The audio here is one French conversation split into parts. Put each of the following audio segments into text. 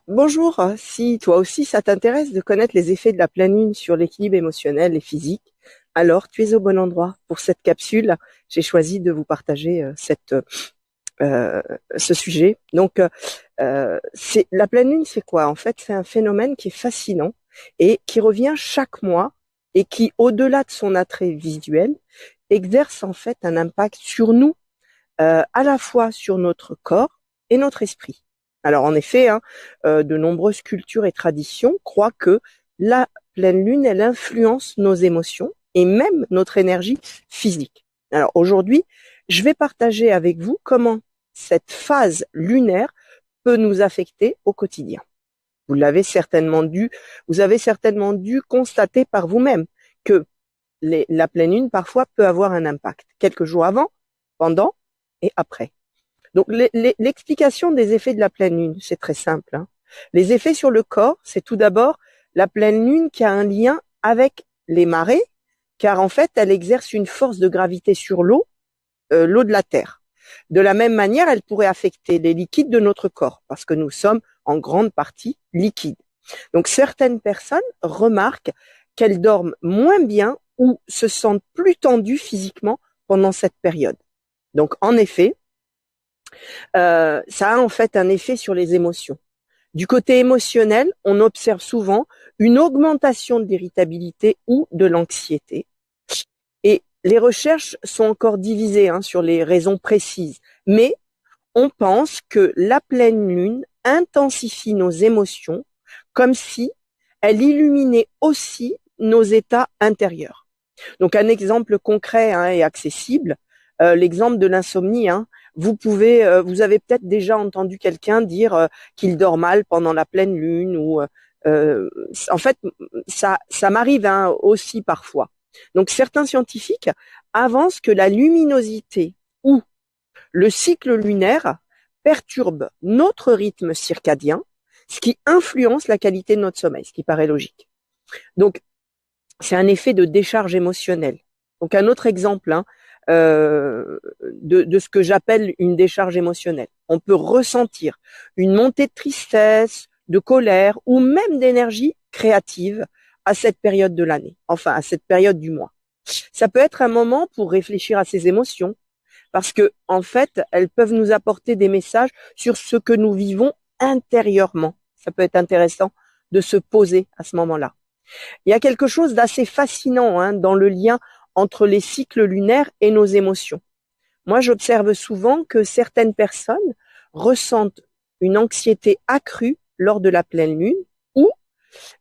Bonjour, si toi aussi ça t'intéresse de connaître les effets de la pleine lune sur l'équilibre émotionnel et physique, alors tu es au bon endroit. Pour cette capsule, j'ai choisi de vous partager euh, ce sujet. Donc, la pleine lune, c'est quoi? En fait, c'est un phénomène qui est fascinant et qui revient chaque mois et qui, au-delà de son attrait visuel, exerce en fait un impact sur nous, à la fois sur notre corps et notre esprit. Alors en effet, de nombreuses cultures et traditions croient que la pleine lune, elle influence nos émotions et même notre énergie physique. Alors aujourd'hui, je vais partager avec vous comment cette phase lunaire peut nous affecter au quotidien. Vous l'avez certainement dû, vous avez certainement dû constater par vous-même que la pleine lune parfois peut avoir un impact quelques jours avant, pendant et après. Donc l'explication des effets de la pleine lune, c'est très simple, hein. Les effets sur le corps, c'est tout d'abord la pleine lune qui a un lien avec les marées, car en fait, elle exerce une force de gravité sur l'eau, l'eau de la Terre. De la même manière, elle pourrait affecter les liquides de notre corps, parce que nous sommes en grande partie liquides. Donc certaines personnes remarquent qu'elles dorment moins bien ou se sentent plus tendues physiquement pendant cette période. Donc en effet, ça a en fait un effet sur les émotions. Du côté émotionnel, on observe souvent une augmentation de l'irritabilité ou de l'anxiété. Et les recherches sont encore divisées sur les raisons précises. Mais on pense que la pleine lune intensifie nos émotions comme si elle illuminait aussi nos états intérieurs. Donc un exemple concret et accessible, l'exemple de l'insomnie. Vous avez peut-être déjà entendu quelqu'un dire qu'il dort mal pendant la pleine lune ou en fait ça m'arrive aussi parfois. Donc certains scientifiques avancent que la luminosité ou le cycle lunaire perturbe notre rythme circadien, ce qui influence la qualité de notre sommeil, ce qui paraît logique. Donc c'est un effet de décharge émotionnelle. Donc un autre exemple de ce que j'appelle une décharge émotionnelle. On peut ressentir une montée de tristesse, de colère ou même d'énergie créative à cette période de l'année, enfin à cette période du mois. Ça peut être un moment pour réfléchir à ses émotions, parce que en fait, elles peuvent nous apporter des messages sur ce que nous vivons intérieurement. Ça peut être intéressant de se poser à ce moment-là. Il y a quelque chose d'assez fascinant dans le lien entre les cycles lunaires et nos émotions. Moi, j'observe souvent que certaines personnes ressentent une anxiété accrue lors de la pleine lune ou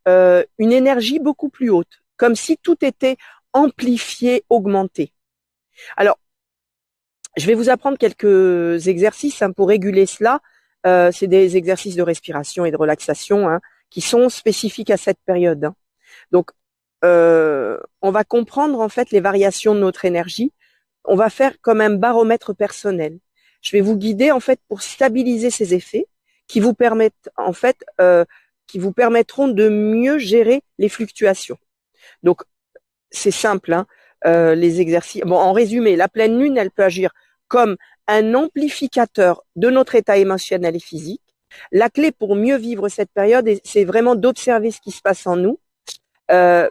une énergie beaucoup plus haute, comme si tout était amplifié, augmenté. Alors, je vais vous apprendre quelques exercices pour réguler cela. C'est des exercices de respiration et de relaxation qui sont spécifiques à cette période. Donc, on va comprendre en fait les variations de notre énergie. On va faire comme un baromètre personnel. Je vais vous guider en fait pour stabiliser ces effets qui vous permettent en fait, qui vous permettront de mieux gérer les fluctuations. Donc, c'est simple, les exercices. Bon, en résumé, la pleine lune, elle peut agir comme un amplificateur de notre état émotionnel et physique. La clé pour mieux vivre cette période, c'est vraiment d'observer ce qui se passe en nous.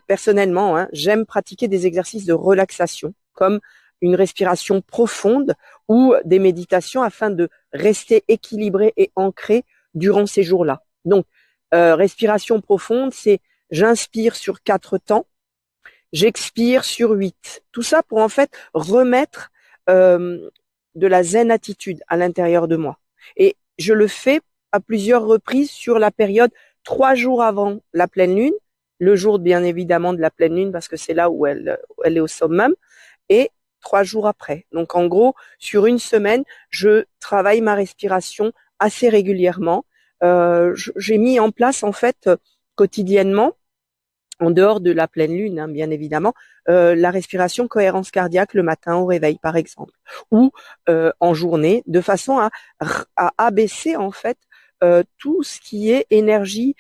Personnellement, j'aime pratiquer des exercices de relaxation, comme une respiration profonde ou des méditations afin de rester équilibré et ancré durant ces jours-là. Donc, respiration profonde, c'est j'inspire sur 4 temps, j'expire sur 8. Tout ça pour en fait remettre de la zen attitude à l'intérieur de moi. Et je le fais à plusieurs reprises sur la période 3 jours avant la pleine lune, le jour bien évidemment de la pleine lune parce que c'est là où elle est au summum, et 3 jours après. Donc en gros, sur une semaine, je travaille ma respiration assez régulièrement. J'ai mis en place en fait quotidiennement, en dehors de la pleine lune, bien évidemment, la respiration cohérence cardiaque le matin au réveil, par exemple, ou en journée, de façon à abaisser en fait tout ce qui est énergie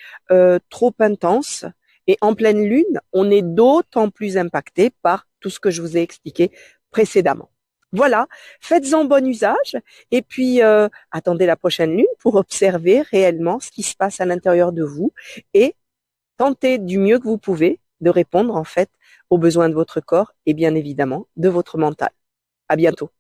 trop intense. Et en pleine lune, on est d'autant plus impacté par tout ce que je vous ai expliqué précédemment. Voilà, faites-en bon usage et puis attendez la prochaine lune pour observer réellement ce qui se passe à l'intérieur de vous et tentez du mieux que vous pouvez de répondre en fait aux besoins de votre corps et bien évidemment de votre mental. À bientôt.